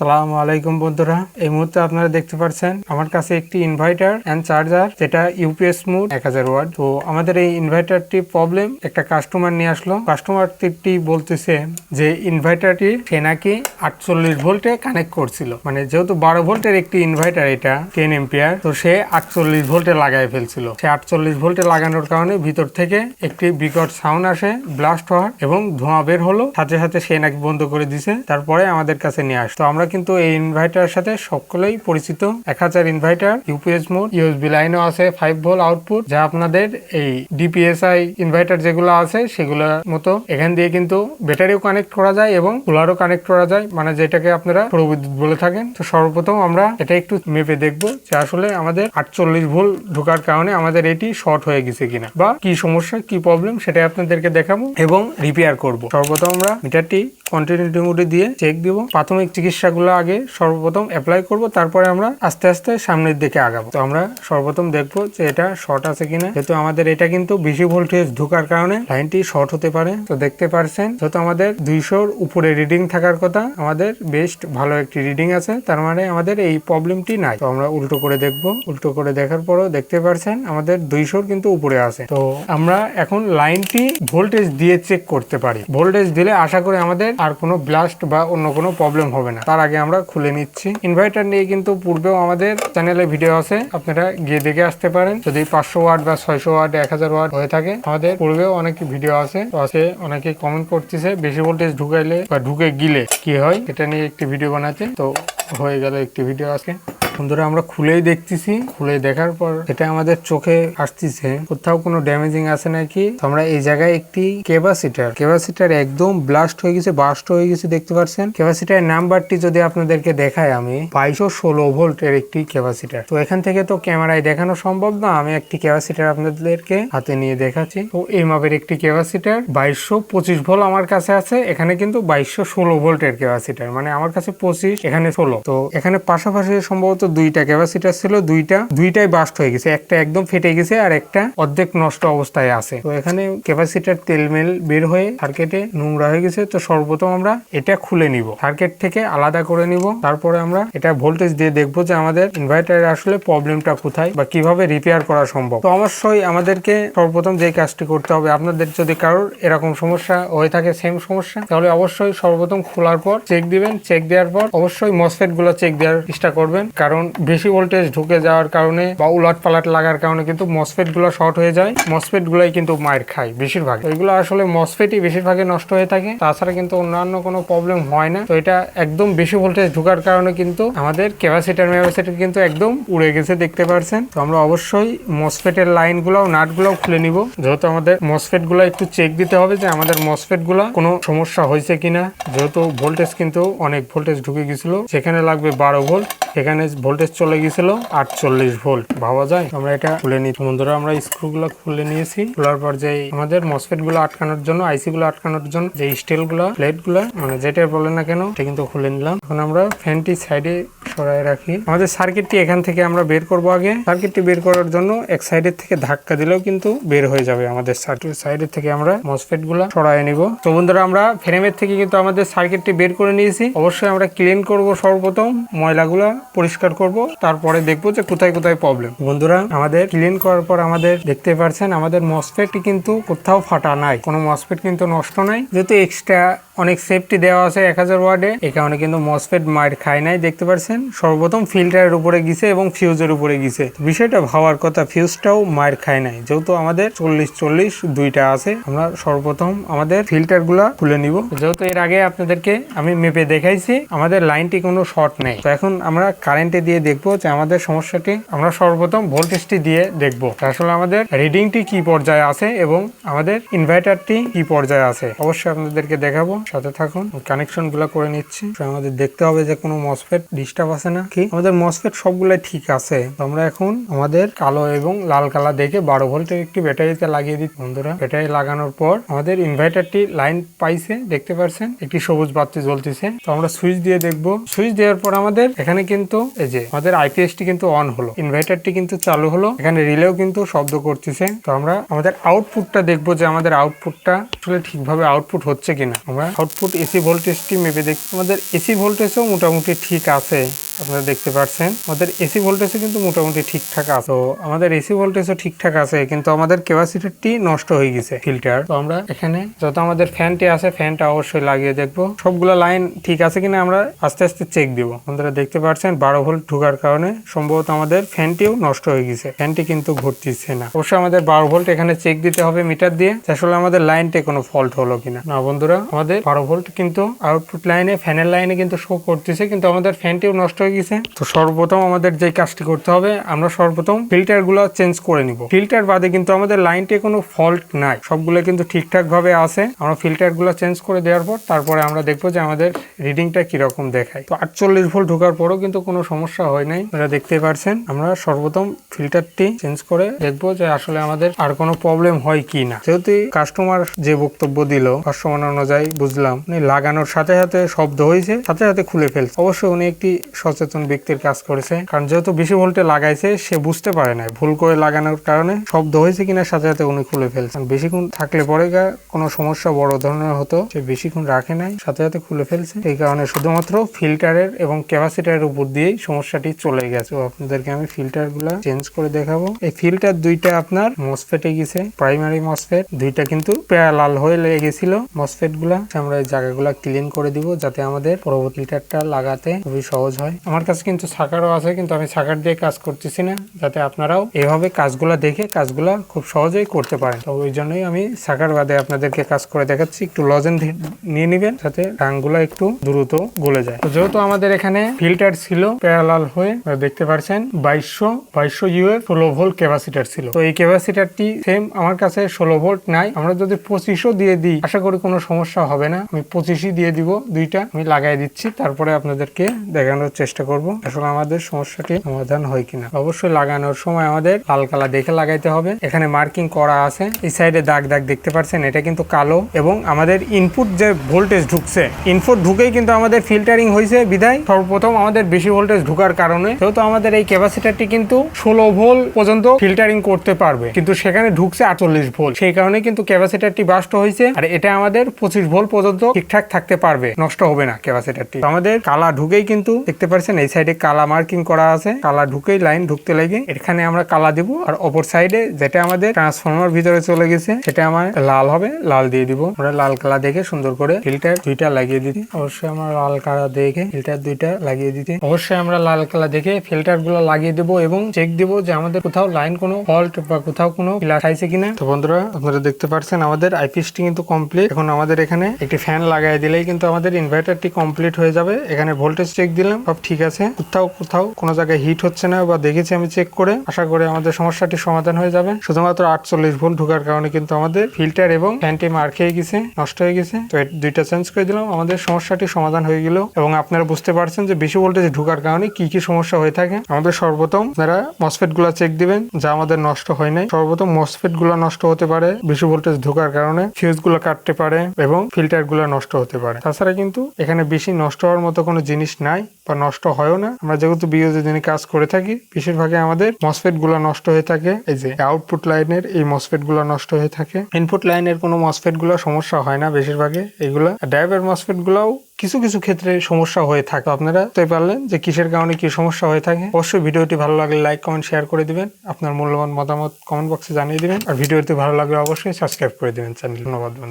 আসসালামু আলাইকুম বন্ধুরা, এই মুহূর্তে আপনারা দেখতে পাচ্ছেন আমার কাছে একটি ইনভার্টার এন্ড চার্জার, যেটা ইউপিএস মোড 1000 ওয়াট। তো আমাদের এই ইনভার্টারটি প্রবলেম একটা কাস্টমার নিয়ে আসলো। কাস্টমারটি বলতেছে যে ইনভার্টারটি সে নাকি 48 ভোল্টে কানেক্ট করছিল, মানে যেহেতু 12 ভোল্টের একটি ইনভার্টার, এটা 10 এম্পিয়ার, তো সে 48 ভোল্টে লাগাই ফেলছিল। সে 48 ভোল্টে লাগানোর কারণে ভিতর থেকে একটি বিকট সাউন্ড আসে, ব্লাস্ট হওয়ার এবং ধোঁয়া বের হলো, সাথে সাথে সে নাকি বন্ধ করে দিছে। তারপরে আমাদের কাছে নিয়ে আসতো। আমরা কিন্তু এই ইনভার্টারের সাথে সকলেই পরিচিত। 1000 ইনভার্টার, ইউপিএস মোড, ইউএসবি লাইনও আছে, 5 ভোল্ট আউটপুট, যা আপনাদের এই ডিপিএসআই ইনভার্টার যেগুলো আছে সেগুলোর মতো। এখান দিয়ে কিন্তু ব্যাটারিও কানেক্ট করা যায় এবং কুলারও কানেক্ট করা যায়, মানে যেটাকে আপনারা সৌরবিদ্যুৎ বলে থাকেন। তো সর্বপ্রথম আমরা এটা একটু মেপে দেখবো যে আসলে আমাদের 48 ভোল্ট ঢোকার কারণে আমাদের এটি শর্ট হয়ে গেছে কিনা, বা কি সমস্যা, কি প্রবলেম, সেটাই আপনাদেরকে দেখাবো এবং রিপেয়ার করব। সর্বপ্রথম আমরা মিটারটি কন্টিনিউটি মোডে দিয়ে চেক দিব। প্রাথমিক চিকিৎসাগুলো আগে সর্বপ্রথম অ্যাপ্লাই করব, তারপরে আমরা আস্তে আস্তে সামনের দিকে আগাবো। তো আমরা সর্বপ্রথম দেখবো যে এটা শর্ট আছে কিনা, যেহেতু আমাদের এটা কিন্তু বেশি ভোল্টেজ ঢোকার কারণে লাইনটি শর্ট হতে পারে। তো দেখতে পারছেন, যেহেতু আমাদের 200-র উপরে রিডিং থাকার কথা, আমাদের বেস্ট ভালো একটি রিডিং আছে, তার মানে আমাদের এই প্রবলেমটি নাই। তো আমরা উল্টো করে দেখবো। উল্টো করে দেখার পরও দেখতে পারছেন আমাদের 200-র কিন্তু উপরে আছে। তো আমরা এখন লাইনটি ভোল্টেজ দিয়ে চেক করতে পারি। ভোল্টেজ দিলে আশা করি আমাদের আর কোনো ব্লাস্ট বা অন্য কোনো প্রবলেম হবে না। তার আগে আমরা খুলে নিচ্ছি। ইনভার্টার নিয়ে কিন্তু পূর্বেও আমাদের চ্যানেলে ভিডিও আছে, আপনারা গিয়ে দেখে আসতে পারেন। যদি 500 ওয়াট বা 600 ওয়াট 1000 ওয়াট হয়ে থাকে, আমাদের পূর্বেও অনেক ভিডিও আছে। তো আছে, অনেকে কমেন্ট করতেছে বেশি ভোল্টেজ ঢুকাইলে বা ঢুকে গিলে কি হয়, এটা নিয়ে একটি ভিডিও বানাতে। তো হয়ে গেল একটি ভিডিও আজকে। বন্ধুরা আমরা খুলেই দেখতেছি। খুলে দেখার পর এটা আমাদের চোখে আসতেছে কোথাও কোনো ড্যামেজিং আছে নাকি। তো আমরা এই জায়গায় একটি ক্যাপাসিটার একদম ব্লাস্ট হয়ে গেছে, বাস্ট হয়ে গেছে, দেখতে পাচ্ছেন। ক্যাপাসিটার নাম্বারটি যদি আপনাদেরকে দেখায়, আমি 2216 ভোল্টের একটি ক্যাপাসিটার। তো এখান থেকে তো ক্যামেরায় দেখানো সম্ভব না, আমি একটি ক্যাপাসিটার আপনাদেরকে হাতে নিয়ে দেখাচ্ছি। তো এই মাপের একটি ক্যাপাসিটার 2225 ভোল্ট আমার কাছে আছে। এখানে কিন্তু 2216 ভোল্টের ক্যাপাসিটার, মানে আমার কাছে 25, এখানে 16। তো এখানে পাশাপাশি সম্ভবত দুইটা ক্যাপাসিটার ছিল, দুইটাই বাস্ট হয়ে গেছে। একটা একদম ফেটে গেছে আর একটা অর্ধেক নষ্ট অবস্থায় আছে। তো এখানে ক্যাপাসিটার তেলমেল বের হয়ে সার্কিটে নোংরা হয়ে গেছে। তো সর্বপ্রথম আমরা এটা খুলে নিব, সার্কিট থেকে আলাদা করে নিব। তারপরে আমরা এটা ভোল্টেজ দিয়ে দেখবো যে আমাদের ইনভার্টারের আসলে প্রবলেমটা কোথায় বা কিভাবে রিপেয়ার করা সম্ভব। তো অবশ্যই আমাদেরকে সর্বপ্রথম যে কাজটি করতে হবে, আপনাদের যদি কারোর এরকম সমস্যা হয়ে থাকে, সেম সমস্যা, তাহলে অবশ্যই সর্বপ্রথম খোলার পর চেক দিবেন। চেক দেওয়ার পর অবশ্যই মসফেট গুলো চেক দেওয়ার চেষ্টা করবেন, কারণ বেশি ভোল্টেজ ঢুকে যাওয়ার কারণে বা উলাট পালাট লাগার কারণে কিন্তু মসফেট গুলো শর্ট হয়ে যায়। মসফেট গুলাই কিন্তু মার খায় বেশিরভাগ। এগুলো আসলে মসফেটই বেশিরভাগে নষ্ট হয়ে থাকে, তাছাড়া কিন্তু অন্যান্য কোনো প্রবলেম হয় না। তো এটা একদম বেশি ভোল্টেজ ঢোকার কারণে কিন্তু আমাদের ক্যাপাসিটার কিন্তু একদম উড়ে গেছে, দেখতে পাচ্ছেন। তো আমরা অবশ্যই মসফেটের লাইন গুলো, নাট গুলো খুলে নিব, যেহেতু আমাদের মসফেট গুলো একটু চেক দিতে হবে যে আমাদের মসফেট গুলো কোনো সমস্যা হয়েছে কিনা। যেহেতু ভোল্টেজ কিন্তু অনেক ভোল্টেজ ঢুকে গেছিল, সেখানে লাগবে 12 ভোল্ট, এখানে ভোল্টেজ চলে গেছিল 48 ভোল্ট, ভাবা যায়। আমরা এটা খুলে নিই। বন্ধুরা আমরা স্ক্রু গুলো খুলে নিয়েছি। খোলার পর যে আমাদের মসফেট গুলো আটকানোর জন্য, আইসি গুলো আটকানোর জন্য যে স্টিল গুলো, প্লেট গুলো, মানে যেটা বলে না কেন, এটা কিন্তু খুলে নিলাম। এখন আমরা ফ্যানটি সাইডে সরাই রাখি। আমাদের সার্কিটটি এখান থেকে আমরা বের করব। আগে সার্কিটটি বের করার জন্য এক সাইডের থেকে ধাক্কা দিলেও কিন্তু বের হয়ে যাবে। আমাদের সাইডের থেকে আমরা মসফেট গুলো সরাই নিব। তো বন্ধুরা আমরা ফ্রেমের থেকে কিন্তু আমাদের সার্কিটটি বের করে নিয়েছি। অবশ্যই আমরা ক্লিন করব, সর্বপ্রথম ময়লাগুলা পরিষ্কার করব, তারপরে দেখবো যে কোথায় কোথায় প্রবলেম। বন্ধুরা আমাদের ক্লিন করার পর আমাদের দেখতে পাচ্ছেন আমাদের মসফেটটি কিন্তু কোথাও ফাটা নাই, কোনো মসফেট কিন্তু নষ্ট নাই। যেহেতু এক্সট্রা অনেক সেফটি দেওয়া আছে 1000 ওয়ার্ডে, এই কারণে কিন্তু মসফেট মার খায় নাই, দেখতে পাচ্ছেন। সর্বপ্রথম ফিল্টারের উপরে গিয়েছে এবং ফিউজের উপরে গিয়েছে। বিষয়টা ভাবার কথা, ফিউজটাও মার খায় নাই, যেহেতু আমাদের 40-40 দুইটা আছে। আমরা সর্বপ্রথম আমাদের ফিল্টার গুলা খুলে নিব। যেহেতু এর আগে আপনাদেরকে আমি মেপে দেখাইছি আমাদের লাইনটি কোনো শর্ট নেই। তো এখন আমরা কারেন্টে দিয়ে দেখবো যে আমাদের সমস্যাটি, আমরা সর্বপ্রথম ভোল্টেজটি দিয়ে দেখবো আসলে আমাদের রিডিংটি কি পর্যায়ে আছে এবং আমাদের ইনভার্টারটি কি পর্যায়ে আছে। অবশ্যই আপনাদেরকে দেখাবো, সাথে থাকুন। কানেকশন গুলা করে নিচ্ছি। আমাদের দেখতে হবে যে কোনো মসফেট ডিস্টার্ব আছে না কি। আমাদের মসফেট সবগুলাই ঠিক আছে। আমরা এখন আমাদের কালো এবং লাল কালার দেখে 12 ভোল্টের একটি ব্যাটারিতে লাগিয়ে দিই। বন্ধুরা ব্যাটারি লাগানোর পর আমাদের ইনভার্টারটি লাইন পাইছে, দেখতে পাচ্ছেন একটি সবুজ বাতি জ্বলতেছে। তো আমরা সুইচ দিয়ে দেখবো। সুইচ দেওয়ার পর আমাদের এখানে কিন্তু এই যে আমাদের আইপিএসটি কিন্তু অন হলো, ইনভার্টারটি কিন্তু চালু হলো, এখানে রিলেও কিন্তু শব্দ করতেছে। তো আমরা আমাদের আউটপুটটা দেখবো যে আমাদের আউটপুটটা আসলে ঠিকভাবে আউটপুট হচ্ছে কিনা। আমরা আউটপুট এসি ভোল্টেজটি মেপে দেখি। আমাদের এসি ভোল্টেজও মোটামুটি ঠিক আছে, আপনারা দেখতে পাচ্ছেন আমাদের এসি ভোল্টেজও কিন্তু মোটামুটি ঠিকঠাক আছে। তো আমাদের এসি ভোল্টেজও ঠিকঠাক আছে, কিন্তু আমাদের ক্যাপাসিটরটি নষ্ট হয়ে গেছে ফিল্টার। তো আমরা এখানে যত আমাদের ফ্যানটি আছে ফ্যানটা অবশ্যই লাগিয়ে দেখবো সবগুলো লাইন ঠিক আছে কিনা আমরা আস্তে আস্তে চেক দিব। আপনারা দেখতে পাচ্ছেন 12 ভোল্ট ঢোকার কারণে সম্ভবত আমাদের ফ্যানটিও নষ্ট হয়ে গেছে, ফ্যানটি কিন্তু ঘুরতেছে না। অবশ্যই আমাদের 12 ভোল্ট এখানে চেক দিতে হবে মিটার দিয়ে, আসলে আমাদের লাইনটা কোনো ফল্ট হলো কিনা। না বন্ধুরা, আমাদের 12 ভোল্ট কিন্তু আউটপুট লাইনে ফ্যানের লাইনে কিন্তু শো করতেছে, কিন্তু আমাদের ফ্যানটিও নষ্ট হয়ে গেছে। তো সর্বপ্রথম আমাদের যে কাজটি করতে হবে, আমরা সর্বপ্রথম ফিল্টার গুলো চেঞ্জ করে নিব। ফিল্টার বাদে কিন্তু আমাদের লাইনটি কোনো ফল্ট নাই, সবগুলো কিন্তু ঠিকঠাক ভাবে আছে। আমরা ফিল্টার গুলো চেঞ্জ করে দেওয়ার পর তারপরে আমরা দেখবো যে আমাদের রিডিংটা কিরকম দেখায়। তো 48 ভোল্ট ঢোকার পরও কিন্তু কোনো সমস্যা হয় নাই, আপনারা দেখতে পাচ্ছেন। আমরা সর্বপ্রথম ফিল্টারটি চেঞ্জ করে দেখবো যে আসলে আমাদের আর কোনো প্রবলেম হয় কি না। যেহেতু কাস্টমার যে বক্তব্য দিল কাস্টমার অনুযায়ী বুঝলাম, লাগানোর সাথে সাথে শব্দ হয়েছে, সাথে সাথে খুলে ফেলছে। অবশ্যই উনি একটি সচেতন ব্যক্তির কাজ করেছে, কারণ যেহেতু বেশি ভোল্টে লাগাইছে সে বুঝতে পারে না, ভুল করে লাগানোর কারণে শব্দ হয়েছে কিনা সাথে সাথে উনি খুলে ফেলছেন। বেশিক্ষণ থাকলে পরে কোনো সমস্যা বড় ধরনের হতো, সে বেশিক্ষণ রাখে নাই, সাথে সাথে খুলে ফেলছে। এই কারণে শুধুমাত্র ফিল্টারের এবং ক্যাপাসিটারের উপর দিয়েই সমস্যাটি চলে গেছে। আপনাদেরকে আমি ফিল্টার গুলা চেঞ্জ করে দেখাবো। এই ফিল্টার দুইটা আপনার মসফেটে গেছে, প্রাইমারি মসফেট দুইটা কিন্তু লাল হয়ে লেগে গেছিল মসফেট গুলা। আমরা এই জায়গাগুলা ক্লিন করে দিব যাতে আমাদের পরবর্তী ফিল্টারটা লাগাতে খুবই সহজ হয়। আমার কাছে কিন্তু সাকারও আছে, কিন্তু আমি সাকার দিয়ে কাজ করতেছি না, যাতে আপনারাও এভাবে কাজগুলা দেখে কাজগুলা খুব সহজেই করতে পারেন। তো ওই জন্যই আমি সাকার বাদে আপনাদেরকে কাজ করে দেখাচ্ছি। একটু লজেন নিয়ে নিবেন যাতে রাংগুলা একটু দ্রুত গলে যায়। তো যেহেতু আমাদের এখানে ফিল্টার ছিল প্যারালাল হয়ে, দেখতে পাচ্ছেন 2200 ইউ এর 16 ভোল্ট ক্যাপাসিটার ছিল। তো এই ক্যাপাসিটারটি সেম আমার কাছে 16 ভোল্ট নাই, আমরা যদি 2500 দিয়ে দিই আশা করি কোনো সমস্যা হবে না। আমি 25 দিয়ে দিব, দুইটা আমি লাগাই দিচ্ছি, তারপরে আপনাদেরকে দেখানোর চেষ্টা করব আসলে আমাদের সমস্যাটি সমাধান হয় কিনা। অবশ্যই লাগানোর সময় আমাদের লাল কালা দেখে লাগাইতে হবে। এখানে মার্কিং করা আছে, এই সাইডে দাগ দাগ দেখতে পাচ্ছেন, এটা কিন্তু কালো। এবং আমাদের ইনপুট যে ভোল্টেজ ঢুকছে, ইনপুট ঢুকেই কিন্তু আমাদের ফিল্টারিং হয়েছে বিধায় সর্বপ্রথম আমাদের বেশি ভোল্টেজ ঢুকার কারণে, যেহেতু আমাদের এই ক্যাপাসিটারটি কিন্তু 16 ভোল্ট পর্যন্ত ফিল্টারিং করতে পারবে, কিন্তু সেখানে ঢুকছে 48 ভোল্ট, সেই কারণে কিন্তু ক্যাপাসিটারটি বাস্ট হয়েছে। আর এটা আমাদের 25 ভোল্ট পর্যন্ত ঠিকঠাক থাকতে পারবে, নষ্ট হবে না ক্যাপাসিটারটি। আমাদের কালা ঢুকেই কিন্তু দেখতে পাচ্ছেন এই সাইডে কালা মার্কিং করা আছে, কালা ঢুকেই লাইন ঢুকতে লাগে এখানে আমরা কালা দিব। আর অপর সাইডে যেটা আমাদের ট্রান্সফরমার ভিতরে চলে গেছে সেটা আমার লাল হবে, লাল দিয়ে দিব। আমরা লাল কালা দেখে সুন্দর করে ফিল্টার দুইটা লাগিয়ে দিই। অবশ্যই আমরা লাল কালা দেখে ফিল্টার দুইটা লাগিয়ে দিতে, অবশ্যই আমরা লাল কালা দেখে ফিল্টার গুলো লাগিয়ে দেবো এবং চেক দিব যে আমাদের কোথাও লাইন কোনো ফল্ট বা কোথাও কোনো ফ্ল্যাশ আছে কিনা। তো বন্ধুরা, আপনারা দেখতে পাচ্ছেন আমাদের আইপিএসটি কিন্তু কমপ্লিট। এখন আমাদের এখানে একটি ফ্যান লাগাই দিলেই কিন্তু আমাদের ইনভার্টারটি কমপ্লিট হয়ে যাবে। এখানে ভোল্টেজ চেক দিলাম, সব ঠিক আছে, কোথাও কোনো জায়গায় হিট হচ্ছে না বা দেখেছি আমি চেক করে, আশা করি আমাদের সমস্যাটি সমাধান হয়ে যাবে। শুধুমাত্র 48 ভোল্ট ঢোকার কারণে কিন্তু আমাদের ফিল্টার এবং ফ্যানটি মার খেয়ে গেছে, নষ্ট হয়ে গেছে। তো দুইটা চেঞ্জ করে দিলাম, আমাদের সমস্যাটি সমাধান হয়ে গেল। এবং আপনারা বুঝতে পারছেন যে বেশি ভোল্টেজ ঢোকার কারণে কি কি সমস্যা হয়ে থাকে। আমাদের সর্বপ্রথম আপনারা মসফেট গুলা চেক দিবেন, যা আমাদের নষ্ট হয় নাই। সর্বপ্রথম মসফেট গুলা নষ্ট হতে পারে বেশি ভোল্টেজ ঢোকার কারণে, ফিউজ গুলো কাটতে পারে এবং ফিল্টার গুলো নষ্ট হতে পারে। তাছাড়া কিন্তু এখানে বেশি নষ্ট হওয়ার মতো কোনো জিনিস নাই বা নষ্ট হয়ও না। আমরা যেহেতু বিওজি দিনে কাজ করে থাকি, বেশিরভাগই আমাদের মসফেট গুলো নষ্ট হয়ে থাকে। এই যে আউটপুট লাইনের এই মসফেট গুলো নষ্ট হয়ে থাকে, ইনপুট লাইনের কোনো মসফেট গুলো সমস্যা হয় না বেশিরভাগে। এইগুলা ড্রাইভার মসফেট গুলাও কিছু কিছু ক্ষেত্রে সমস্যা হয়ে থাকে। আপনারা বুঝতে পারলেন যে কিসের কারণে কি সমস্যা হয়ে থাকে। অবশ্যই ভিডিওটি ভালো লাগলে লাইক কমেন্ট শেয়ার করে দিবেন, আপনার মূল্যবান মতামত কমেন্ট বক্সে জানিয়ে দিবেন। আর ভিডিওটি ভালো লাগলে অবশ্যই সাবস্ক্রাইব করে দিবেন চ্যানেল। ধন্যবাদ বন্ধুরা।